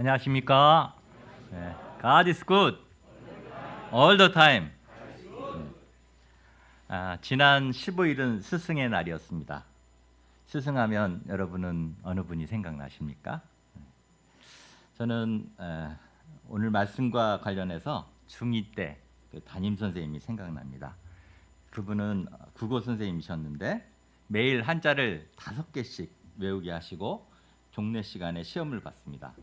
안녕하십니까? 네. God is good all the time. 지난 15일은 스승의 날이었습니다. 스승하면 여러분은 어느 분이 생각나십니까? 저는 오늘 말씀과 관련해서 중2 때 그 담임 선생님이 생각납니다. 그분은 국어 선생님이셨는데 매일 한자를 5개씩 외우게 하시고 종례 시간에 시험을 봤습니다.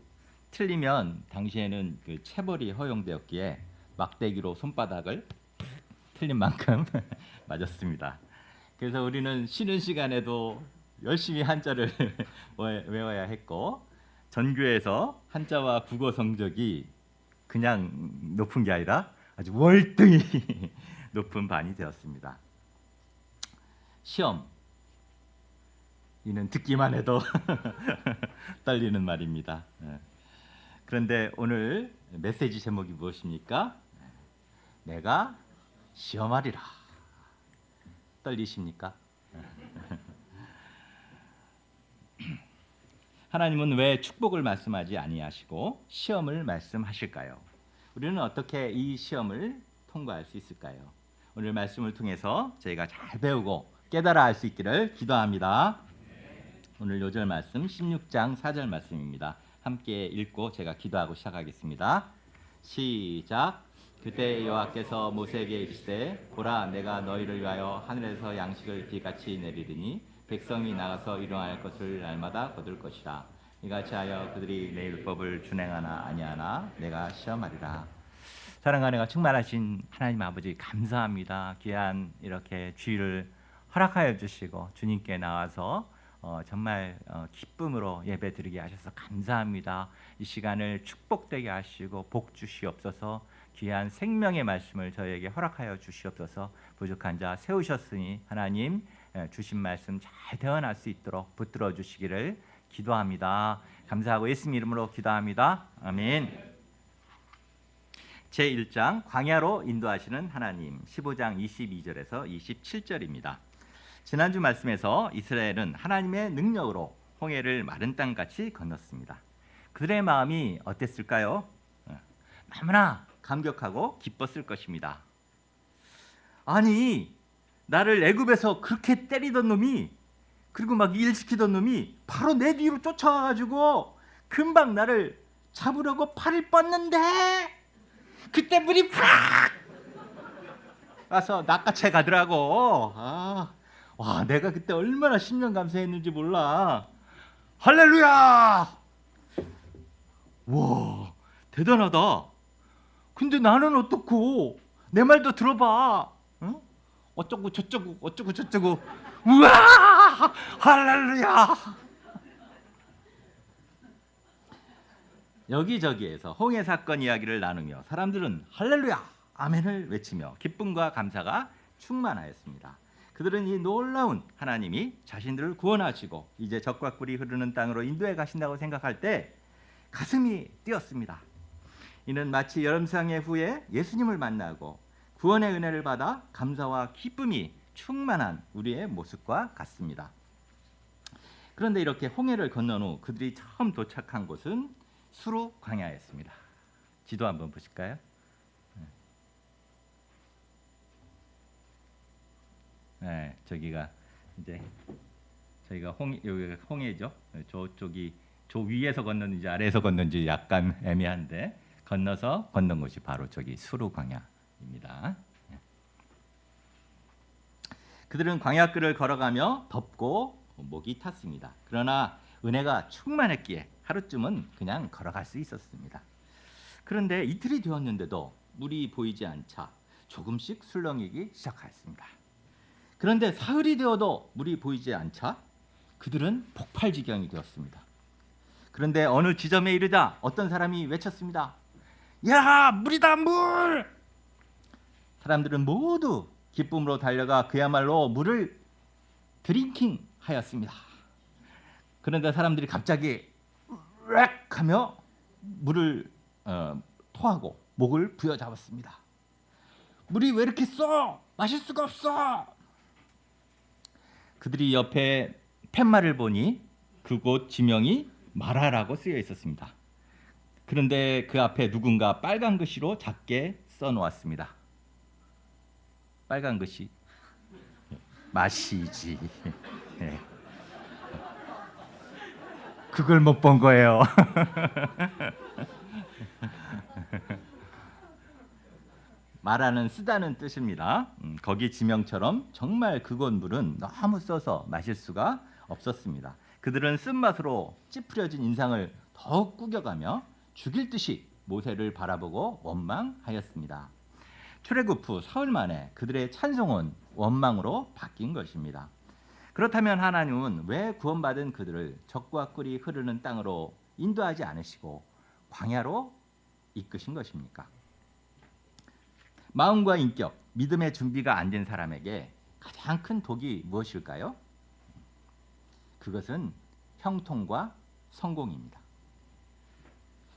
틀리면 당시에는 그 체벌이 허용되었기에 막대기로 손바닥을 틀린 만큼 맞았습니다. 그래서 우리는 쉬는 시간에도 열심히 한자를 외워야 했고 전교에서 한자와 국어 성적이 그냥 높은 게 아니라 아주 월등히 높은 반이 되었습니다. 시험 이는 듣기만 해도 떨리는 말입니다. 그런데 오늘 메시지 제목이 무엇입니까? 내가 시험하리라. 떨리십니까? 하나님은 왜 축복을 말씀하지 아니하시고 시험을 말씀하실까요? 우리는 어떻게 이 시험을 통과할 수 있을까요? 오늘 말씀을 통해서 저희가 잘 배우고 깨달아 알 수 있기를 기도합니다. 오늘 요절 말씀 16장 4절 말씀입니다. 함께 읽고 제가 기도하고 시작하겠습니다. 시작. 그때 여호와께서 모세에게 이르시되 보라 내가 너희를 위하여 하늘에서 양식을 비같이 내리리니 백성이 나가서 일용할 것을 날마다 거둘 것이라. 이같이 하여 그들이 내 율법을 준행하나 아니하나 내가 시험하리라. 사랑과 은혜가 충만하신 하나님 아버지 감사합니다. 귀한 이렇게 주일을 허락하여 주시고 주님께 나와서 정말 기쁨으로 예배 드리게 하셔서 감사합니다. 이 시간을 축복되게 하시고 복 주시옵소서. 귀한 생명의 말씀을 저에게 허락하여 주시옵소서. 부족한 자 세우셨으니 하나님 주신 말씀 잘 대언할 수 있도록 붙들어 주시기를 기도합니다. 감사하고 예수님 이름으로 기도합니다. 아멘. 제1장 광야로 인도하시는 하나님 15장 22절에서 27절입니다. 지난주 말씀에서 이스라엘은 하나님의 능력으로 홍해를 마른 땅같이 건넜습니다. 그들의 마음이 어땠을까요? 너무나 감격하고 기뻤을 것입니다. 아니 나를 애굽에서 그렇게 때리던 놈이 그리고 막 일시키던 놈이 바로 내 뒤로 쫓아와가지고 금방 나를 잡으려고 팔을 뻗는데 그때 물이 팍 와서 낚아채 가더라고. 와 내가 그때 얼마나 심령 감사했는지 몰라. 할렐루야. 와 대단하다. 근데 나는 어떻고 내 말도 들어봐. 응? 어쩌고 저쩌고 우와 할렐루야. 여기저기에서 홍해 사건 이야기를 나누며 사람들은 할렐루야 아멘을 외치며 기쁨과 감사가 충만하였습니다. 그들은 이 놀라운 하나님이 자신들을 구원하시고 이제 적과 꿀이 흐르는 땅으로 인도해 가신다고 생각할 때 가슴이 뛰었습니다. 이는 마치 여름상해 후에 예수님을 만나고 구원의 은혜를 받아 감사와 기쁨이 충만한 우리의 모습과 같습니다. 그런데 이렇게 홍해를 건넌 후 그들이 처음 도착한 곳은 수루 광야였습니다. 지도 한번 보실까요? 네, 저기가 이제 저희가 여기가 홍해죠. 저쪽이 저 위에서 건너는지 아래에서 건너는지 약간 애매한데 건너서 건넌 곳이 바로 저기 수루 광야입니다. 그들은 광야길을 걸어가며 덥고 목이 탔습니다. 그러나 은혜가 충만했기에 하루쯤은 그냥 걸어갈 수 있었습니다. 그런데 이틀이 되었는데도 물이 보이지 않자 조금씩 술렁이기 시작하였습니다. 그런데 사흘이 되어도 물이 보이지 않자 그들은 폭발 지경이 되었습니다. 그런데 어느 지점에 이르자 어떤 사람이 외쳤습니다. 야 물이다 물! 사람들은 모두 기쁨으로 달려가 그야말로 물을 드링킹 하였습니다. 그런데 사람들이 갑자기 으악 하며 물을 토하고 목을 부여잡았습니다. 물이 왜 이렇게 써? 마실 수가 없어. 그들이 옆에 팻말을 보니 그곳 지명이 마라라고 쓰여 있었습니다. 그런데 그 앞에 누군가 빨간 글씨로 작게 써놓았습니다. 빨간 글씨 마시지. 네. 그걸 못 본 거예요. 말하는 쓰다는 뜻입니다. 거기 지명처럼 정말 그 건물은 너무 써서 마실 수가 없었습니다. 그들은 쓴맛으로 찌푸려진 인상을 더욱 꾸겨가며 죽일 듯이 모세를 바라보고 원망하였습니다. 출애굽 후 사흘 만에 그들의 찬송은 원망으로 바뀐 것입니다. 그렇다면 하나님은 왜 구원받은 그들을 적과 꿀이 흐르는 땅으로 인도하지 않으시고 광야로 이끄신 것입니까? 마음과 인격, 믿음의 준비가 안 된 사람에게 가장 큰 독이 무엇일까요? 그것은 형통과 성공입니다.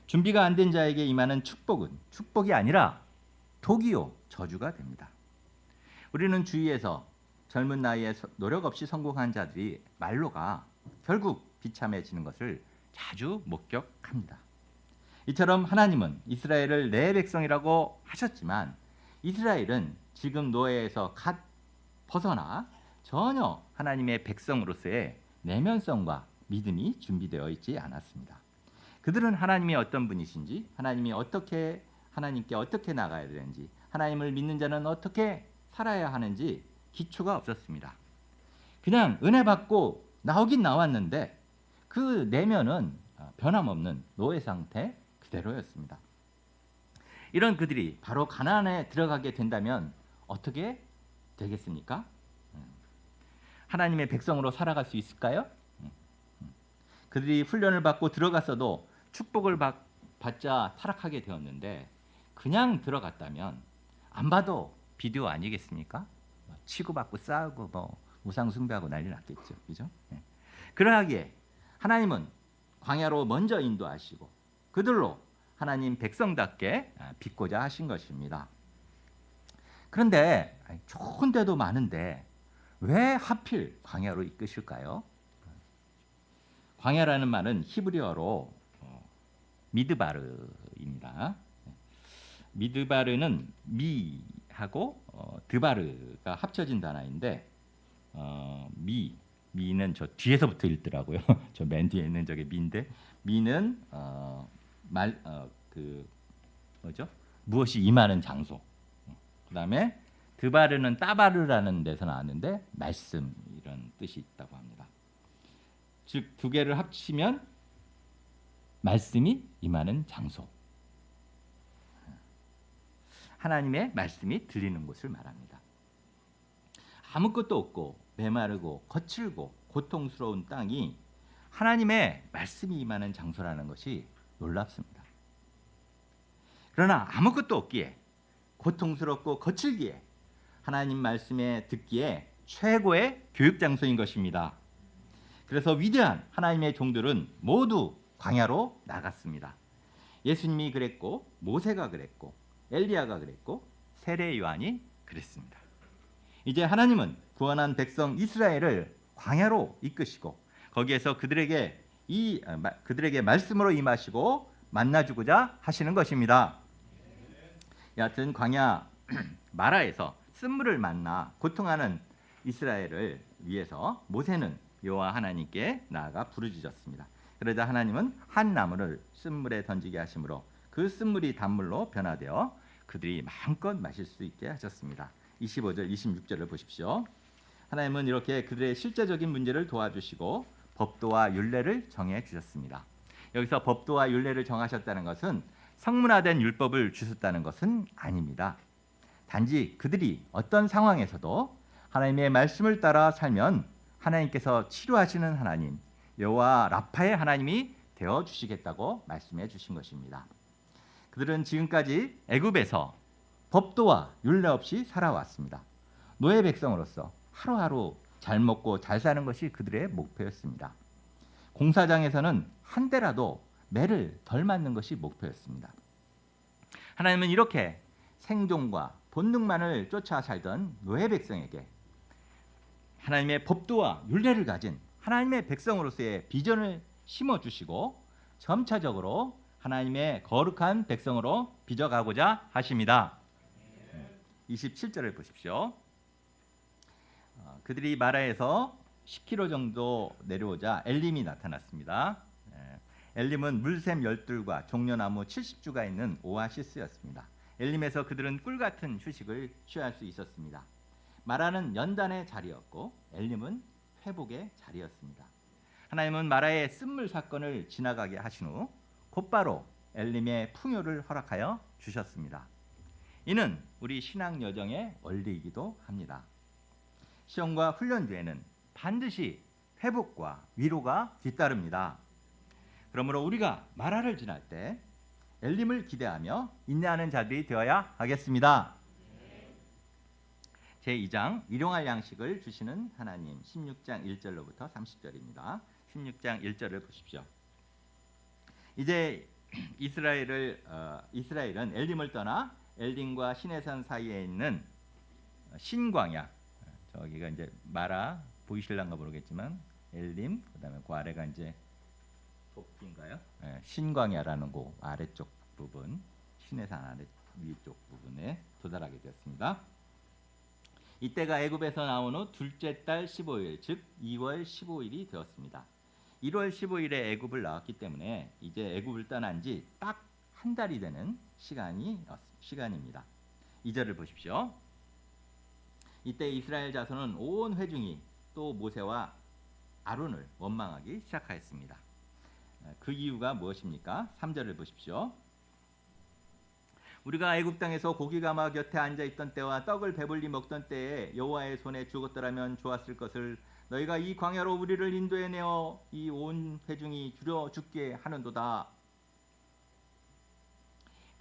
준비가 안 된 자에게 임하는 축복은 축복이 아니라 독이요 저주가 됩니다. 우리는 주위에서 젊은 나이에 노력 없이 성공한 자들이 말로가 결국 비참해지는 것을 자주 목격합니다. 이처럼 하나님은 이스라엘을 내 백성이라고 하셨지만 이스라엘은 지금 노예에서 갓 벗어나 전혀 하나님의 백성으로서의 내면성과 믿음이 준비되어 있지 않았습니다. 그들은 하나님이 어떤 분이신지, 하나님께 어떻게 나가야 되는지, 하나님을 믿는 자는 어떻게 살아야 하는지 기초가 없었습니다. 그냥 은혜 받고 나오긴 나왔는데 그 내면은 변함없는 노예 상태 그대로였습니다. 이런 그들이 바로 가나안에 들어가게 된다면 어떻게 되겠습니까? 하나님의 백성으로 살아갈 수 있을까요? 그들이 훈련을 받고 들어갔어도 축복을 받자 타락하게 되었는데 그냥 들어갔다면 안 봐도 비디오 아니겠습니까? 치고받고 싸우고 우상 숭배하고 난리 났겠죠. 그죠? 그러하기에 하나님은 광야로 먼저 인도하시고 그들로 하나님 백성답게 빚고자 하신 것입니다. 그런데 좋은 데도 많은데 왜 하필 광야로 이끄실까요? 광야라는 말은 히브리어로 미드바르입니다. 미드바르는 미하고 드바르가 합쳐진 단어인데 미는 저 뒤에서부터 읽더라고요. 저 맨 뒤에 있는 저게 미인데 미는 뭐죠? 무엇이 임하는 장소. 그다음에 드바르는 따바르라는 데서 나왔는데 말씀 이런 뜻이 있다고 합니다. 즉 두 개를 합치면 말씀이 임하는 장소. 하나님의 말씀이 들리는 곳을 말합니다. 아무것도 없고 메마르고 거칠고 고통스러운 땅이 하나님의 말씀이 임하는 장소라는 것이 놀랍습니다. 그러나 아무것도 없기에 고통스럽고 거칠기에 하나님 말씀에 듣기에 최고의 교육 장소인 것입니다. 그래서 위대한 하나님의 종들은 모두 광야로 나갔습니다. 예수님이 그랬고 모세가 그랬고 엘리야가 그랬고 세례 요한이 그랬습니다. 이제 하나님은 구원한 백성 이스라엘을 광야로 이끄시고 거기에서 그들에게 말씀으로 임하시고 만나주고자 하시는 것입니다. 여하튼 광야 마라에서 쓴물을 만나 고통하는 이스라엘을 위해서 모세는 여호와 하나님께 나아가 부르짖었습니다. 그러자 하나님은 한 나무를 쓴물에 던지게 하심으로 그 쓴물이 단물로 변화되어 그들이 마음껏 마실 수 있게 하셨습니다. 25절, 26절을 보십시오. 하나님은 이렇게 그들의 실제적인 문제를 도와주시고 법도와 율례를 정해 주셨습니다. 여기서 법도와 율례를 정하셨다는 것은 성문화된 율법을 주셨다는 것은 아닙니다. 단지 그들이 어떤 상황에서도 하나님의 말씀을 따라 살면 하나님께서 치료하시는 하나님, 여호와 라파의 하나님이 되어 주시겠다고 말씀해 주신 것입니다. 그들은 지금까지 애굽에서 법도와 율례 없이 살아왔습니다. 노예 백성으로서 하루하루 잘 먹고 잘 사는 것이 그들의 목표였습니다. 공사장에서는 한 대라도 매를 덜 맞는 것이 목표였습니다. 하나님은 이렇게 생존과 본능만을 쫓아 살던 노예 백성에게 하나님의 법도와 율례를 가진 하나님의 백성으로서의 비전을 심어주시고 점차적으로 하나님의 거룩한 백성으로 빚어가고자 하십니다. 27절을 보십시오. 그들이 마라에서 10km 정도 내려오자 엘림이 나타났습니다. 엘림은 물샘 12과 종려나무 70주가 있는 오아시스였습니다. 엘림에서 그들은 꿀같은 휴식을 취할 수 있었습니다. 마라는 연단의 자리였고 엘림은 회복의 자리였습니다. 하나님은 마라의 쓴물 사건을 지나가게 하신 후 곧바로 엘림의 풍요를 허락하여 주셨습니다. 이는 우리 신앙 여정의 원리이기도 합니다. 시험과 훈련 뒤에는 반드시 회복과 위로가 뒤따릅니다. 그러므로 우리가 마라를 지날 때 엘림을 기대하며 인내하는 자들이 되어야 하겠습니다. 제2장 일용할 양식을 주시는 하나님, 16장 1절로부터 30절입니다. 16장 1절을 보십시오. 이제 이스라엘은 엘림을 떠나 엘림과 시내산 사이에 있는 신광야, 저기가 이제 마라 보이실란가 모르겠지만 엘림, 그다음에 그 아래가 이제 도피인가요? 신광야라는 곳 아래쪽 부분, 시내산 아래 위쪽 부분에 도달하게 되었습니다. 이때가 애굽에서 나온 후 둘째 달 15일, 즉 2월 15일이 되었습니다. 1월 15일에 애굽을 나왔기 때문에 이제 애굽을 떠난 지 딱 한 달이 되는 시간입니다. 2절을 보십시오. 이때 이스라엘 자손은 온 회중이 또 모세와 아론을 원망하기 시작하였습니다. 그 이유가 무엇입니까? 3절을 보십시오. 우리가 애굽 땅에서 고기가마 곁에 앉아 있던 때와 떡을 배불리 먹던 때에 여호와의 손에 죽었더라면 좋았을 것을 너희가 이 광야로 우리를 인도해 내어 이 온 회중이 줄여 죽게 하는도다.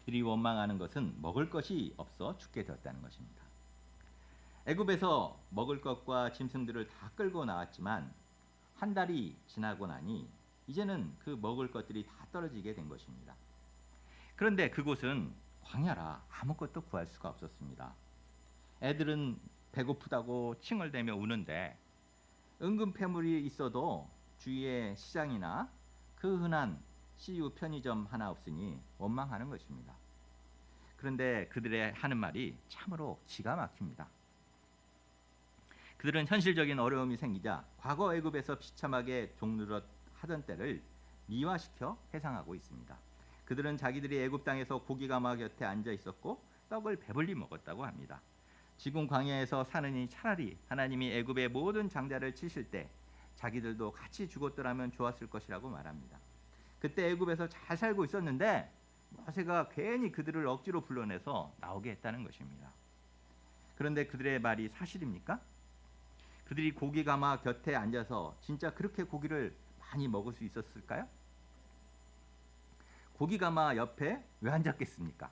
그들이 원망하는 것은 먹을 것이 없어 죽게 되었다는 것입니다. 애굽에서 먹을 것과 짐승들을 다 끌고 나왔지만 한 달이 지나고 나니 이제는 그 먹을 것들이 다 떨어지게 된 것입니다. 그런데 그곳은 광야라 아무것도 구할 수가 없었습니다. 애들은 배고프다고 칭얼대며 우는데 은근 폐물이 있어도 주위에 시장이나 그 흔한 CU 편의점 하나 없으니 원망하는 것입니다. 그런데 그들의 하는 말이 참으로 기가 막힙니다. 그들은 현실적인 어려움이 생기자 과거 애굽에서 비참하게 종노릇 하던 때를 미화시켜 회상하고 있습니다. 그들은 자기들이 애굽 땅에서 고기가마 곁에 앉아 있었고 떡을 배불리 먹었다고 합니다. 지금 광야에서 사느니 차라리 하나님이 애굽의 모든 장자를 치실 때 자기들도 같이 죽었더라면 좋았을 것이라고 말합니다. 그때 애굽에서 잘 살고 있었는데 모세가 괜히 그들을 억지로 불러내서 나오게 했다는 것입니다. 그런데 그들의 말이 사실입니까? 그들이 고기가마 곁에 앉아서 진짜 그렇게 고기를 많이 먹을 수 있었을까요? 고기가마 옆에 왜 앉았겠습니까?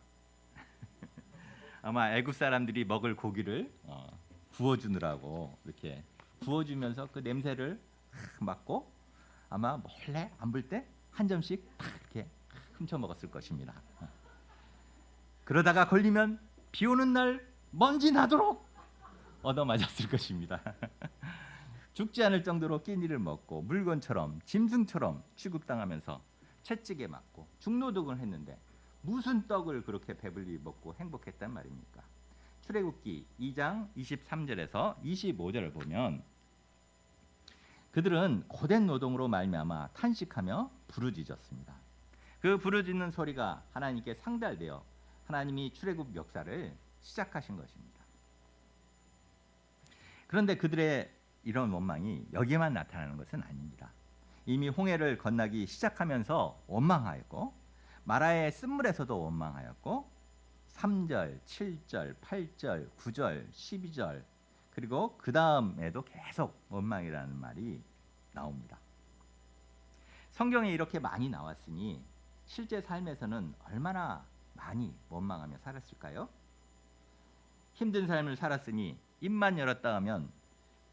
아마 애굽 사람들이 먹을 고기를 구워주느라고 이렇게 구워주면서 그 냄새를 맡고 아마 몰래 안 볼 때 한 점씩 탁 이렇게 훔쳐 먹었을 것입니다. 그러다가 걸리면 비 오는 날 먼지 나도록 얻어맞았을 것입니다. 죽지 않을 정도로 끼니를 먹고 물건처럼 짐승처럼 취급당하면서 채찍에 맞고 중노동을 했는데 무슨 떡을 그렇게 배불리 먹고 행복했단 말입니까? 출애굽기 2장 23절에서 25절을 보면 그들은 고된 노동으로 말미암아 탄식하며 부르짖었습니다. 그 부르짖는 소리가 하나님께 상달되어 하나님이 출애굽 역사를 시작하신 것입니다. 그런데 그들의 이런 원망이 여기에만 나타나는 것은 아닙니다. 이미 홍해를 건너기 시작하면서 원망하였고 마라의 쓴물에서도 원망하였고 3절, 7절, 8절, 9절, 12절 그리고 그 다음에도 계속 원망이라는 말이 나옵니다. 성경에 이렇게 많이 나왔으니 실제 삶에서는 얼마나 많이 원망하며 살았을까요? 힘든 삶을 살았으니 입만 열었다 하면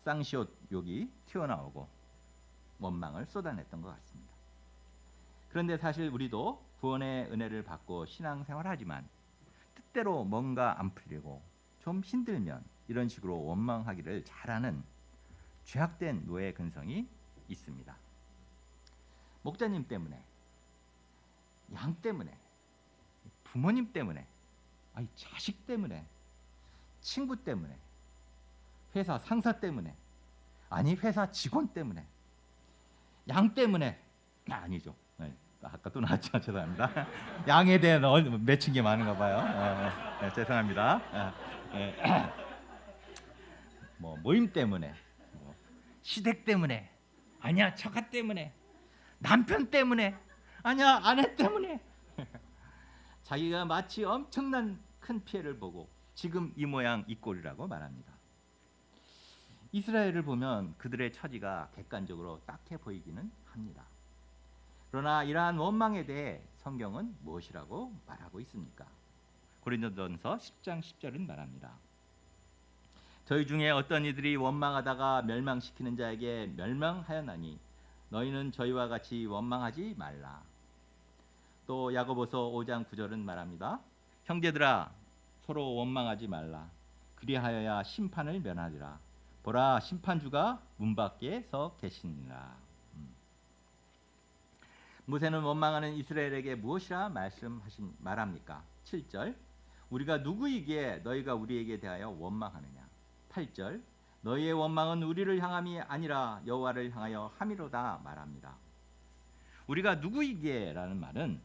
쌍시옷 욕이 튀어나오고 원망을 쏟아냈던 것 같습니다. 그런데 사실 우리도 구원의 은혜를 받고 신앙생활하지만 뜻대로 뭔가 안 풀리고 좀 힘들면 이런 식으로 원망하기를 잘하는 죄악된 노예 근성이 있습니다. 목자님 때문에 양 때문에, 부모님 때문에, 아니 자식 때문에, 친구 때문에, 회사 상사 때문에, 아니 회사 직원 때문에, 양 때문에, 아니죠. 네, 아까 또 나왔죠. 죄송합니다. 양에 대한 맺힌 게 많은가 봐요. 네, 죄송합니다. 뭐 모임 때문에, 뭐 시댁 때문에, 아니야 처가 때문에, 남편 때문에, 아니야 아내 때문에 자기가 마치 엄청난 큰 피해를 보고 지금 이 모양 이 꼴이라고 말합니다. 이스라엘을 보면 그들의 처지가 객관적으로 딱해 보이기는 합니다. 그러나 이러한 원망에 대해 성경은 무엇이라고 말하고 있습니까? 고린도전서 10장 10절은 말합니다. 저희 중에 어떤 이들이 원망하다가 멸망시키는 자에게 멸망하였나니 너희는 저희와 같이 원망하지 말라. 또 야고보서 5장 9절은 말합니다. 형제들아 서로 원망하지 말라. 그리하여야 심판을 면하리라. 보라 심판주가 문 밖에 서 계시니라. 모세는 원망하는 이스라엘에게 무엇이라 말합니까? 7절 우리가 누구이기에 너희가 우리에게 대하여 원망하느냐. 8절 너희의 원망은 우리를 향함이 아니라 여호와를 향하여 함이로다 말합니다. 우리가 누구이기에 라는 말은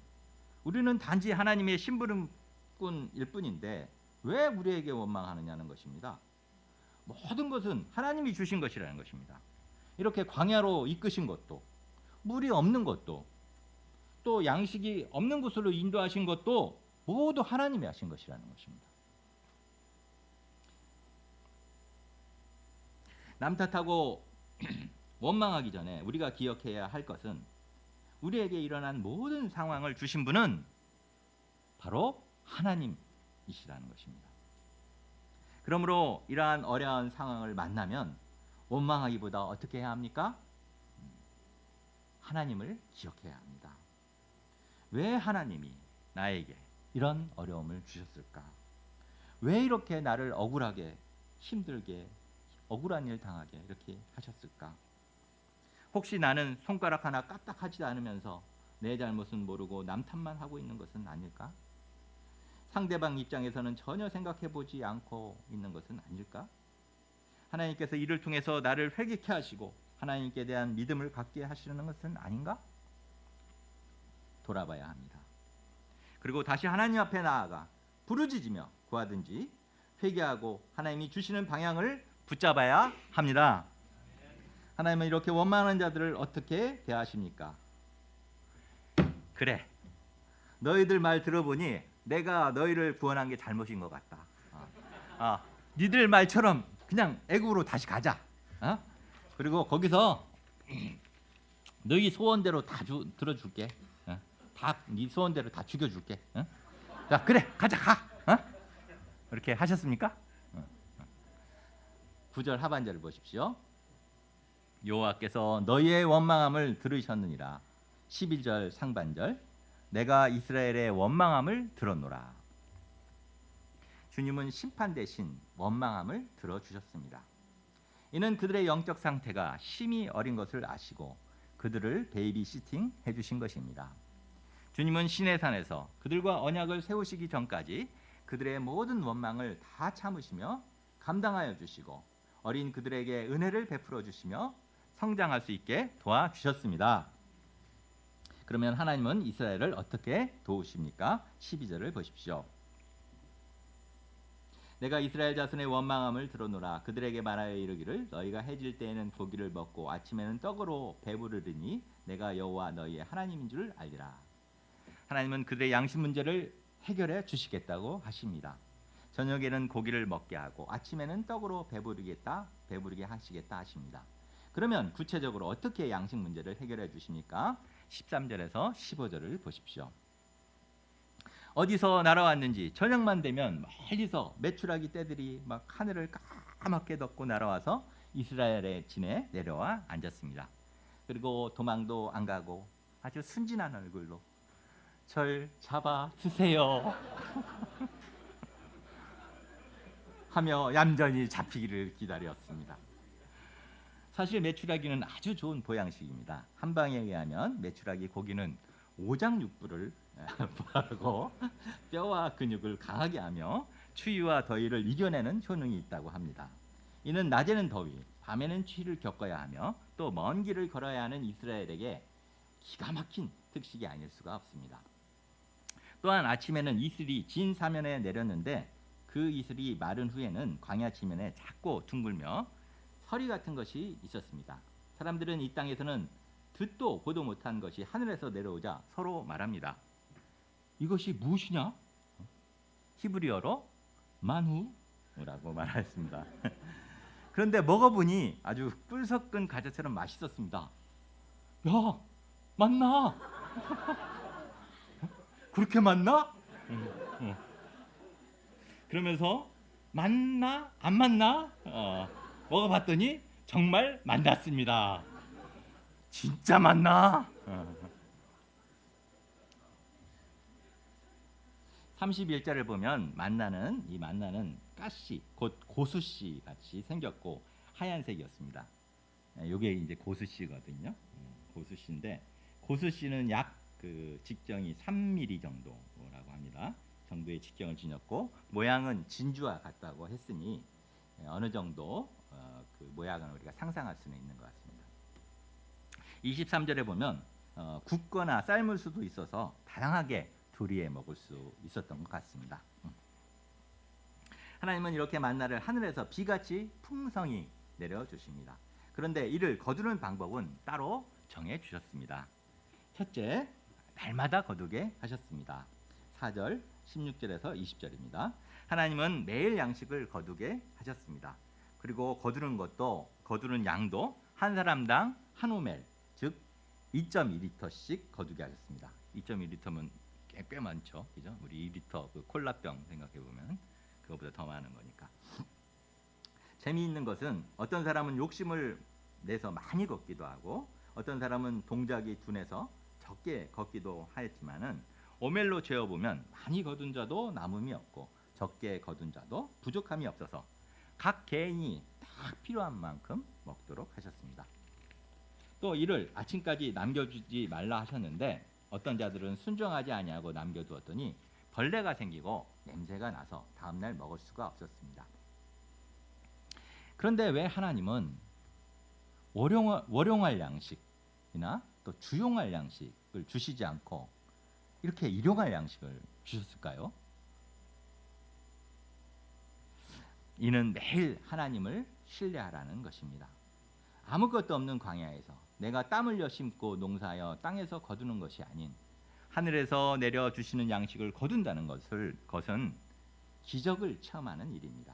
우리는 단지 하나님의 심부름꾼일 뿐인데 왜 우리에게 원망하느냐는 것입니다. 모든 것은 하나님이 주신 것이라는 것입니다. 이렇게 광야로 이끄신 것도, 물이 없는 것도, 또 양식이 없는 곳으로 인도하신 것도 모두 하나님이 하신 것이라는 것입니다. 남 탓하고 원망하기 전에 우리가 기억해야 할 것은 우리에게 일어난 모든 상황을 주신 분은 바로 하나님이시라는 것입니다. 그러므로 이러한 어려운 상황을 만나면 원망하기보다 어떻게 해야 합니까? 하나님을 기억해야 합니다. 왜 하나님이 나에게 이런 어려움을 주셨을까? 왜 이렇게 나를 억울하게, 힘들게, 억울한 일 당하게 이렇게 하셨을까? 혹시 나는 손가락 하나 까딱하지 않으면서 내 잘못은 모르고 남 탓만 하고 있는 것은 아닐까? 상대방 입장에서는 전혀 생각해보지 않고 있는 것은 아닐까? 하나님께서 이를 통해서 나를 회개케 하시고 하나님께 대한 믿음을 갖게 하시는 것은 아닌가? 돌아봐야 합니다. 그리고 다시 하나님 앞에 나아가 부르짖으며 구하든지 회개하고 하나님이 주시는 방향을 붙잡아야 합니다. 하나님은 이렇게 원망하는 자들을 어떻게 대하십니까? 그래, 너희들 말 들어보니 내가 너희를 구원한 게 잘못인 것 같다. 니들 말처럼 그냥 애굽으로 다시 가자. 그리고 거기서 너희 소원대로 다 들어줄게. 다 네 소원대로 다 죽여줄게. 자, 그래, 가자, 가. 이렇게 하셨습니까? 9절 하반절을 보십시오. 여호와께서 너희의 원망함을 들으셨느니라. 11절 상반절 내가 이스라엘의 원망함을 들었노라. 주님은 심판 대신 원망함을 들어주셨습니다. 이는 그들의 영적 상태가 심히 어린 것을 아시고 그들을 베이비시팅 해주신 것입니다. 주님은 시내산에서 그들과 언약을 세우시기 전까지 그들의 모든 원망을 다 참으시며 감당하여 주시고 어린 그들에게 은혜를 베풀어 주시며 성장할 수 있게 도와주셨습니다. 그러면 하나님은 이스라엘을 어떻게 도우십니까? 12절을 보십시오. 내가 이스라엘 자손의 원망함을 들어노라. 그들에게 말하여 이르기를 너희가 해질 때에는 고기를 먹고 아침에는 떡으로 배부르리니 내가 여호와 너희의 하나님인 줄 알리라. 하나님은 그들의 양식 문제를 해결해 주시겠다고 하십니다. 저녁에는 고기를 먹게 하고 아침에는 떡으로 배부르게 하시겠다 하십니다. 그러면 구체적으로 어떻게 양식 문제를 해결해 주십니까? 13절에서 15절을 보십시오. 어디서 날아왔는지 저녁만 되면 멀리서 메추라기 떼들이 막 하늘을 까맣게 덮고 날아와서 이스라엘의 진에 내려와 앉았습니다. 그리고 도망도 안 가고 아주 순진한 얼굴로 절 잡아 주세요 하며 얌전히 잡히기를 기다렸습니다. 사실 메추라기는 아주 좋은 보양식입니다. 한방에 의하면 메추라기 고기는 오장육부를 바르고 뼈와 근육을 강하게 하며 추위와 더위를 이겨내는 효능이 있다고 합니다. 이는 낮에는 더위, 밤에는 추위를 겪어야 하며 또 먼 길을 걸어야 하는 이스라엘에게 기가 막힌 특식이 아닐 수가 없습니다. 또한 아침에는 이슬이 진 사면에 내렸는데 그 이슬이 마른 후에는 광야 지면에 작고 둥글며 서리 같은 것이 있었습니다. 사람들은 이 땅에서는 듣도 보도 못한 것이 하늘에서 내려오자 서로 말합니다. 이것이 무엇이냐? 히브리어로 만후라고 말했습니다. 그런데 먹어보니 아주 꿀 섞은 과자처럼 맛있었습니다. 야, 맞나? 그렇게 맞나? 그러면서 맞나? 안 맞나? 먹어봤더니 정말 만났습니다. 진짜 맞나? 31절을 보면 이 만나는 가시, 곧 고수씨 같이 생겼고 하얀색이었습니다. 이게 이제 고수씨거든요. 고수씨인데 고수씨는 약 그 직경이 3mm 정도라고 합니다. 정도의 직경을 지녔고 모양은 진주와 같다고 했으니 어느 정도 그 모양은 우리가 상상할 수는 있는 것 같습니다. 23절에 보면 굽거나 삶을 수도 있어서 다양하게 조리해 먹을 수 있었던 것 같습니다. 하나님은 이렇게 만나를 하늘에서 비같이 풍성히 내려주십니다. 그런데 이를 거두는 방법은 따로 정해 주셨습니다. 첫째, 날마다 거두게 하셨습니다. 4절, 16절에서 20절입니다. 하나님은 매일 양식을 거두게 하셨습니다. 그리고 거두는 양도 한 사람당 한 오멜, 즉 2.2리터씩 거두게 하셨습니다. 2.2리터면 꽤 많죠, 그죠? 우리 2리터 그 콜라병 생각해 보면 그거보다 더 많은 거니까. 재미있는 것은 어떤 사람은 욕심을 내서 많이 걷기도 하고 어떤 사람은 동작이 둔해서 적게 걷기도 하였지만은 오멜로 재어 보면 많이 거둔 자도 남음이 없고 적게 거둔 자도 부족함이 없어서 각 개인이 딱 필요한 만큼 먹도록 하셨습니다. 또 이를 아침까지 남겨주지 말라 하셨는데 어떤 자들은 순종하지 아니하고 남겨두었더니 벌레가 생기고 냄새가 나서 다음날 먹을 수가 없었습니다. 그런데 왜 하나님은 월용할 양식이나 또 주용할 양식을 주시지 않고 이렇게 일용할 양식을 주셨을까요? 이는 매일 하나님을 신뢰하라는 것입니다. 아무것도 없는 광야에서 내가 땀 흘려 심고 농사하여 땅에서 거두는 것이 아닌 하늘에서 내려주시는 양식을 거둔다는 것은 기적을 체험하는 일입니다.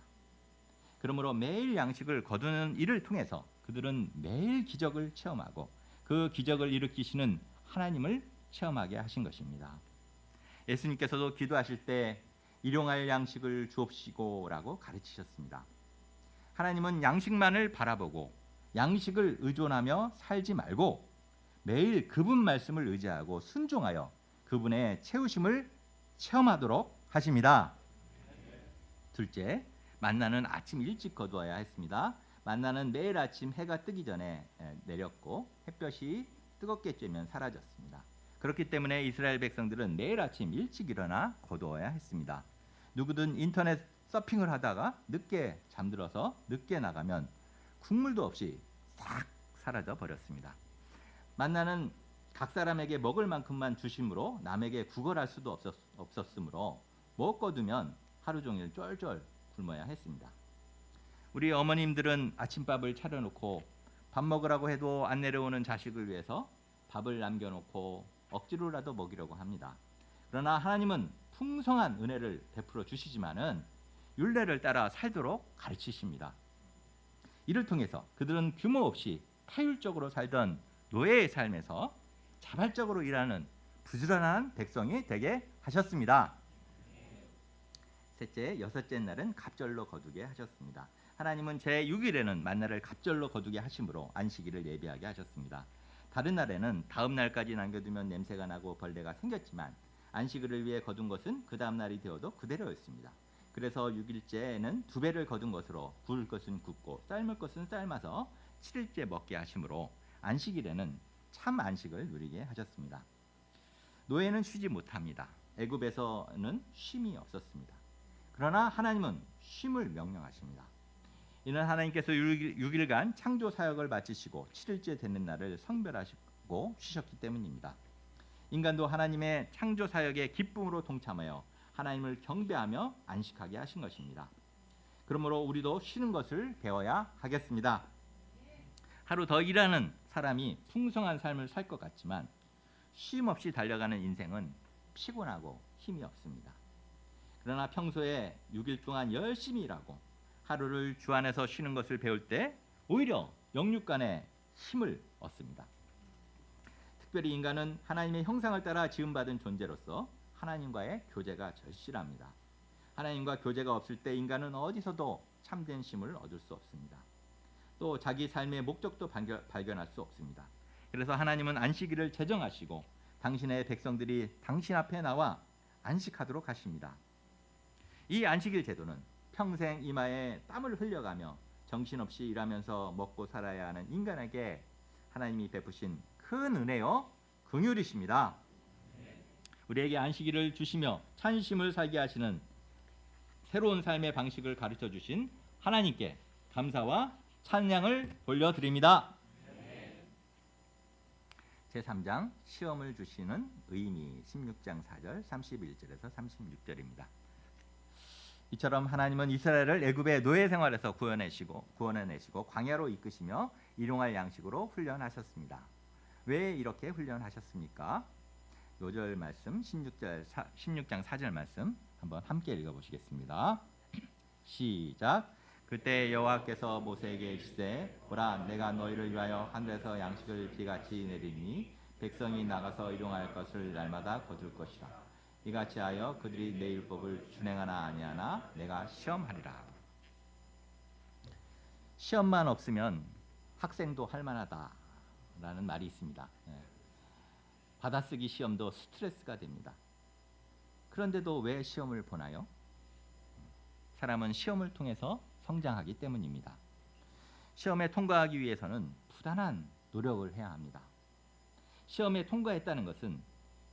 그러므로 매일 양식을 거두는 일을 통해서 그들은 매일 기적을 체험하고 그 기적을 일으키시는 하나님을 체험하게 하신 것입니다. 예수님께서도 기도하실 때 일용할 양식을 주옵시고라고 가르치셨습니다. 하나님은 양식만을 바라보고 양식을 의존하며 살지 말고 매일 그분 말씀을 의지하고 순종하여 그분의 채우심을 체험하도록 하십니다. 둘째, 만나는 아침 일찍 거두어야 했습니다. 만나는 매일 아침 해가 뜨기 전에 내렸고 햇볕이 뜨겁게 쬐면 사라졌습니다. 그렇기 때문에 이스라엘 백성들은 매일 아침 일찍 일어나 거두어야 했습니다. 누구든 인터넷 서핑을 하다가 늦게 잠들어서 늦게 나가면 국물도 없이 싹 사라져 버렸습니다. 만나는 각 사람에게 먹을 만큼만 주심으로 남에게 구걸할 수도 없었으므로 못 거두면 하루 종일 쫄쫄 굶어야 했습니다. 우리 어머님들은 아침밥을 차려놓고 밥 먹으라고 해도 안 내려오는 자식을 위해서 밥을 남겨놓고 억지로라도 먹이려고 합니다. 그러나 하나님은 풍성한 은혜를 베풀어 주시지만은 율례를 따라 살도록 가르치십니다. 이를 통해서 그들은 규모 없이 타율적으로 살던 노예의 삶에서 자발적으로 일하는 부지런한 백성이 되게 하셨습니다. 셋째, 여섯째 날은 갑절로 거두게 하셨습니다. 하나님은 제6일에는 만나를 갑절로 거두게 하심으로 안식일을 예비하게 하셨습니다. 다른 날에는 다음 날까지 남겨두면 냄새가 나고 벌레가 생겼지만 안식일을 위해 거둔 것은 그 다음 날이 되어도 그대로였습니다. 그래서 6일째에는 2배를 거둔 것으로 구울 것은 굽고 삶을 것은 삶아서 7일째 먹게 하심으로 안식일에는 참 안식을 누리게 하셨습니다. 노예는 쉬지 못합니다. 애굽에서는 쉼이 없었습니다. 그러나 하나님은 쉼을 명령하십니다. 이는 하나님께서 6일간 창조 사역을 마치시고 7일째 되는 날을 성별하시고 쉬셨기 때문입니다. 인간도 하나님의 창조 사역의 기쁨으로 동참하여 하나님을 경배하며 안식하게 하신 것입니다. 그러므로 우리도 쉬는 것을 배워야 하겠습니다. 하루 더 일하는 사람이 풍성한 삶을 살 것 같지만 쉼 없이 달려가는 인생은 피곤하고 힘이 없습니다. 그러나 평소에 6일 동안 열심히 일하고 하루를 주 안에서 쉬는 것을 배울 때 오히려 영육간의 힘을 얻습니다. 특별히 인간은 하나님의 형상을 따라 지음받은 존재로서 하나님과의 교제가 절실합니다. 하나님과 교제가 없을 때 인간은 어디서도 참된 쉼을 얻을 수 없습니다. 또 자기 삶의 목적도 발견할 수 없습니다. 그래서 하나님은 안식일을 제정하시고 당신의 백성들이 당신 앞에 나와 안식하도록 하십니다. 이 안식일 제도는 평생 이마에 땀을 흘려가며 정신없이 일하면서 먹고 살아야 하는 인간에게 하나님이 베푸신 큰 은혜요 긍휼이십니다. 우리에게 안식일을 주시며 찬심을 살게 하시는 새로운 삶의 방식을 가르쳐 주신 하나님께 감사와 찬양을 돌려드립니다. 제3장 시험을 주시는 의미 16장 4절 31절에서 36절입니다. 이처럼 하나님은 이스라엘을 애굽의 노예 생활에서 구원해내시고 광야로 이끄시며 일용할 양식으로 훈련하셨습니다. 왜 이렇게 훈련하셨습니까? 요절 말씀 16장 4절 말씀 한번 함께 읽어보시겠습니다. 시작. 그때 여호와께서 모세에게 이르시되 보라 내가 너희를 위하여 하늘에서 양식을 비같이 내리니 백성이 나가서 일용할 것을 날마다 거둘 것이라. 이같이 하여 그들이 내 율법을 준행하나 아니하나 내가 시험하리라. 시험만 없으면 학생도 할 만하다라는 말이 있습니다. 받아쓰기 시험도 스트레스가 됩니다. 그런데도 왜 시험을 보나요? 사람은 시험을 통해서 성장하기 때문입니다. 시험에 통과하기 위해서는 부단한 노력을 해야 합니다. 시험에 통과했다는 것은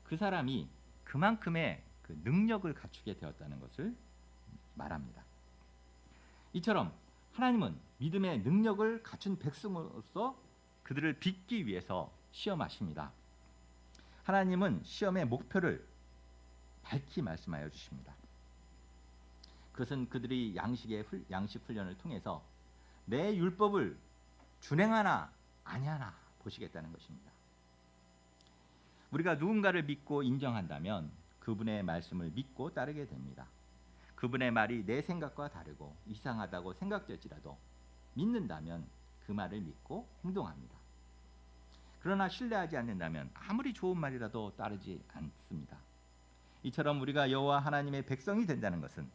그 사람이 그만큼의 그 능력을 갖추게 되었다는 것을 말합니다. 이처럼 하나님은 믿음의 능력을 갖춘 백성으로서 그들을 빚기 위해서 시험하십니다. 하나님은 시험의 목표를 밝히 말씀하여 주십니다. 그것은 그들이 양식 훈련을 통해서 내 율법을 준행하나 아니하나 보시겠다는 것입니다. 우리가 누군가를 믿고 인정한다면 그분의 말씀을 믿고 따르게 됩니다. 그분의 말이 내 생각과 다르고 이상하다고 생각될지라도 믿는다면 그 말을 믿고 행동합니다. 그러나 신뢰하지 않는다면 아무리 좋은 말이라도 따르지 않습니다. 이처럼 우리가 여호와 하나님의 백성이 된다는 것은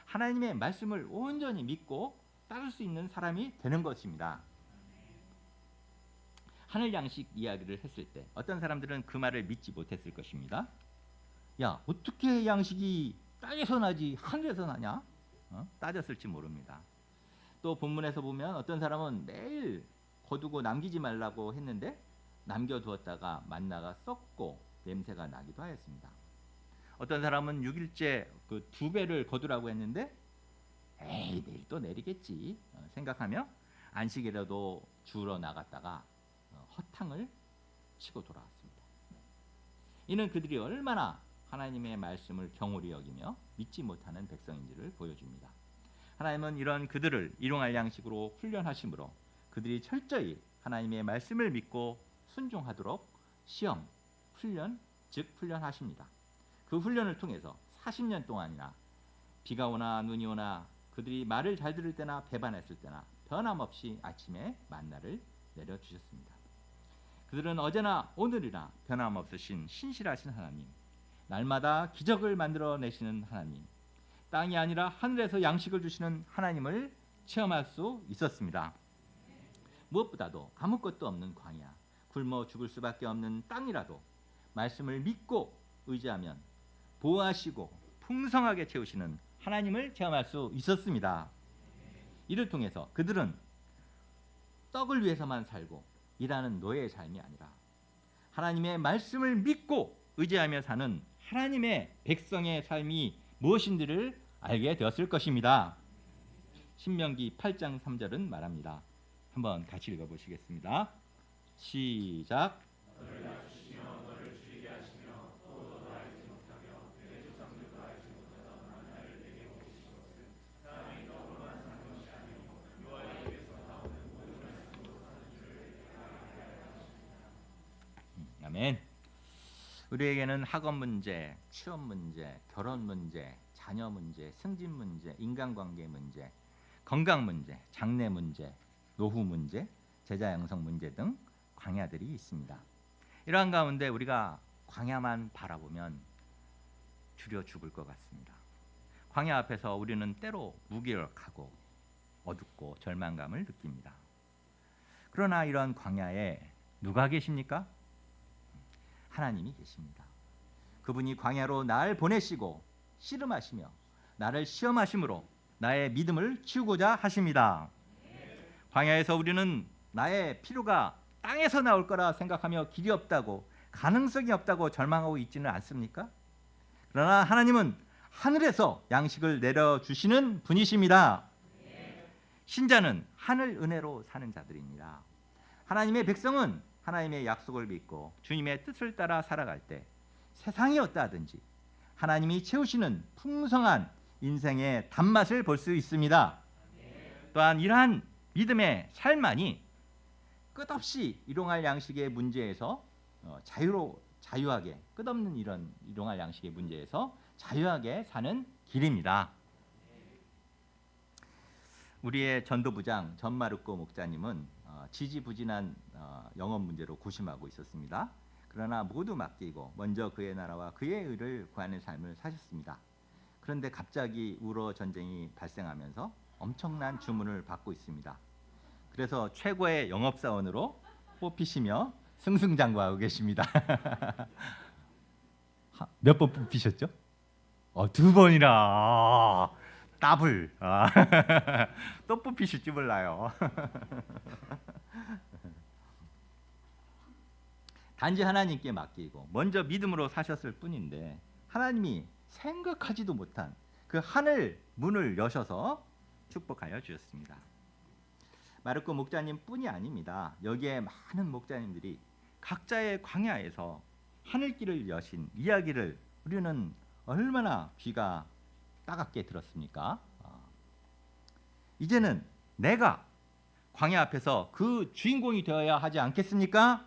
하나님의 말씀을 온전히 믿고 따를 수 있는 사람이 되는 것입니다. 하늘 양식 이야기를 했을 때 어떤 사람들은 그 말을 믿지 못했을 것입니다. 야, 어떻게 양식이 땅에서 나지 하늘에서 나냐? 따졌을지 모릅니다. 또 본문에서 보면 어떤 사람은 매일 거두고 남기지 말라고 했는데 남겨두었다가 만나가 썩고 냄새가 나기도 하였습니다. 어떤 사람은 6일째 그 2배를 거두라고 했는데 에이 내일 또 내리겠지 생각하며 안식이라도 주우러 나갔다가 허탕을 치고 돌아왔습니다. 이는 그들이 얼마나 하나님의 말씀을 경홀히 여기며 믿지 못하는 백성인지를 보여줍니다. 하나님은 이런 그들을 일용할 양식으로 훈련하심으로 그들이 철저히 하나님의 말씀을 믿고 순종하도록 시험, 훈련, 즉 훈련하십니다. 그 훈련을 통해서 40년 동안이나 비가 오나 눈이 오나 그들이 말을 잘 들을 때나 배반했을 때나 변함없이 아침에 만나를 내려주셨습니다. 그들은 어제나 오늘이나 변함없으신 신실하신 하나님, 날마다 기적을 만들어내시는 하나님, 땅이 아니라 하늘에서 양식을 주시는 하나님을 체험할 수 있었습니다. 무엇보다도 아무것도 없는 광야, 굶어 죽을 수밖에 없는 땅이라도 말씀을 믿고 의지하면 보호하시고 풍성하게 채우시는 하나님을 체험할 수 있었습니다. 이를 통해서 그들은 떡을 위해서만 살고 일하는 노예의 삶이 아니라 하나님의 말씀을 믿고 의지하며 사는 하나님의 백성의 삶이 무엇인지를 알게 되었을 것입니다. 신명기 8장 3절은 말합니다. 한번 같이 읽어보시겠습니다. 시작. 아멘. 우리에게는 학업 문제, 취업 문제, 결혼 문제, 자녀 문제, 승진 문제, 인간관계 문제, 건강 문제, 장래 문제, 노후 문제, 제자 양성 문제 등 광야들이 있습니다. 이러한 가운데 우리가 광야만 바라보면 주려 죽을 것 같습니다. 광야 앞에서 우리는 때로 무기력하고 어둡고 절망감을 느낍니다. 그러나 이런 광야에 누가 계십니까? 하나님이 계십니다. 그분이 광야로 날 보내시고 씨름하시며 나를 시험하심으로 나의 믿음을 키우고자 하십니다. 광야에서 우리는 나의 필요가 땅에서 나올 거라 생각하며 길이 없다고, 가능성이 없다고 절망하고 있지는 않습니까? 그러나 하나님은 하늘에서 양식을 내려주시는 분이십니다. 신자는 하늘 은혜로 사는 자들입니다. 하나님의 백성은 하나님의 약속을 믿고 주님의 뜻을 따라 살아갈 때 세상이 어떠하든지 하나님이 채우시는 풍성한 인생의 단맛을 볼 수 있습니다. 또한 이러한 믿음의 삶만이 끝없이 일용할 양식의 문제에서 자유하게, 끝없는 이런 일용할 양식의 문제에서 자유하게 사는 길입니다. 우리의 전도부장 전마르코 목자님은 지지부진한 영업 문제로 고심하고 있었습니다. 그러나 모두 맡기고 먼저 그의 나라와 그의 의를 구하는 삶을 사셨습니다. 그런데 갑자기 우러 전쟁이 발생하면서 엄청난 주문을 받고 있습니다. 그래서 최고의 영업사원으로 뽑히시며 승승장구하고 계십니다. 몇 번 뽑히셨죠? 2번이나. 더블. 또 뽑히실지 몰라요. 단지 하나님께 맡기고 먼저 믿음으로 사셨을 뿐인데 하나님이 생각하지도 못한 그 하늘 문을 여셔서 축복하여 주셨습니다. 마르코 목자님뿐이 아닙니다. 여기에 많은 목자님들이 각자의 광야에서 하늘길을 여신 이야기를 우리는 얼마나 귀가 따갑게 들었습니까? 이제는 내가 광야 앞에서 그 주인공이 되어야 하지 않겠습니까?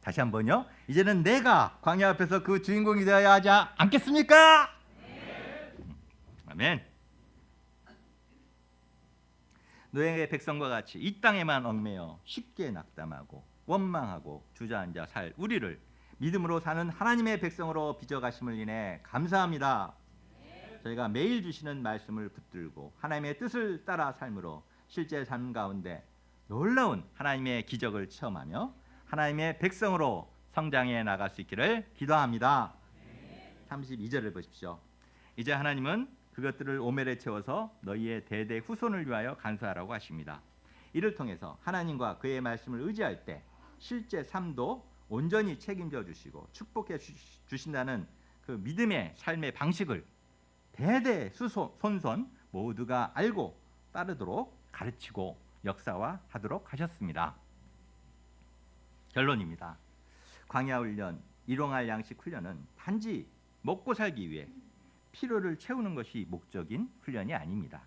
다시 한번요. 이제는 내가 광야 앞에서 그 주인공이 되어야 하지 않겠습니까? 아멘. 노예의 백성과 같이 이 땅에만 얽매여 쉽게 낙담하고 원망하고 주저앉아 살 우리를 믿음으로 사는 하나님의 백성으로 빚어가심을 인해 감사합니다. 저희가 매일 주시는 말씀을 붙들고 하나님의 뜻을 따라 삶으로 실제 삶 가운데 놀라운 하나님의 기적을 체험하며 하나님의 백성으로 성장해 나갈 수 있기를 기도합니다. 32절을 보십시오. 이제 하나님은 그것들을 오멜에 채워서 너희의 대대 후손을 위하여 간수하라고 하십니다. 이를 통해서 하나님과 그의 말씀을 의지할 때 실제 삶도 온전히 책임져 주시고 축복해 주신다는 그 믿음의 삶의 방식을 대대 손손 모두가 알고 따르도록 가르치고 역사화하도록 하셨습니다. 결론입니다. 광야 훈련, 일용할 양식 훈련은 단지 먹고 살기 위해 필요를 채우는 것이 목적인 훈련이 아닙니다.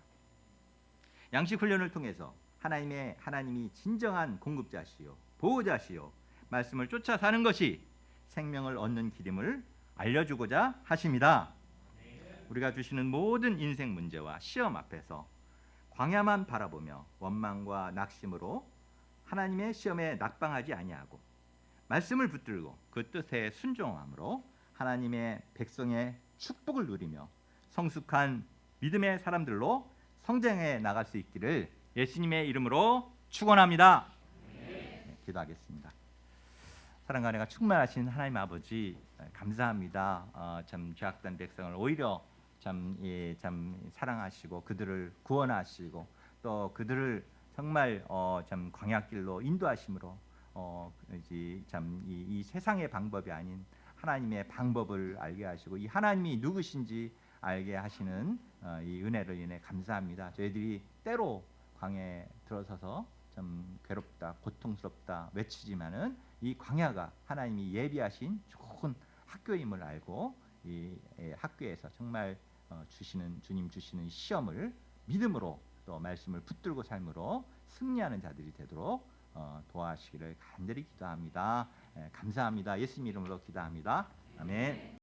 양식 훈련을 통해서 하나님이 진정한 공급자시요 보호자시요 말씀을 쫓아 사는 것이 생명을 얻는 길임을 알려주고자 하십니다. 우리가 주시는 모든 인생 문제와 시험 앞에서 광야만 바라보며 원망과 낙심으로 하나님의 시험에 낙방하지 아니하고 말씀을 붙들고 그 뜻에 순종함으로 하나님의 백성의 축복을 누리며 성숙한 믿음의 사람들로 성장해 나갈 수 있기를 예수님의 이름으로 축원합니다. 네, 기도하겠습니다. 사랑과 은혜가 충만하신 하나님 아버지 감사합니다. 참 죄악된 백성을 오히려 참 사랑하시고 그들을 구원하시고 또 그들을 정말 참 광야길로 인도하심으로 이 세상의 방법이 아닌 하나님의 방법을 알게 하시고 이 하나님이 누구신지 알게 하시는 이 은혜를 인해 감사합니다. 저희들이 때로 광야에 들어서서 좀 괴롭다, 고통스럽다 외치지만은 이 광야가 하나님이 예비하신 좋은 학교임을 알고 이 학교에서 정말 주님 주시는 시험을 믿음으로 또 말씀을 붙들고 삶으로 승리하는 자들이 되도록 도와주시기를 간절히 기도합니다. 감사합니다. 예수님 이름으로 기도합니다. 아멘.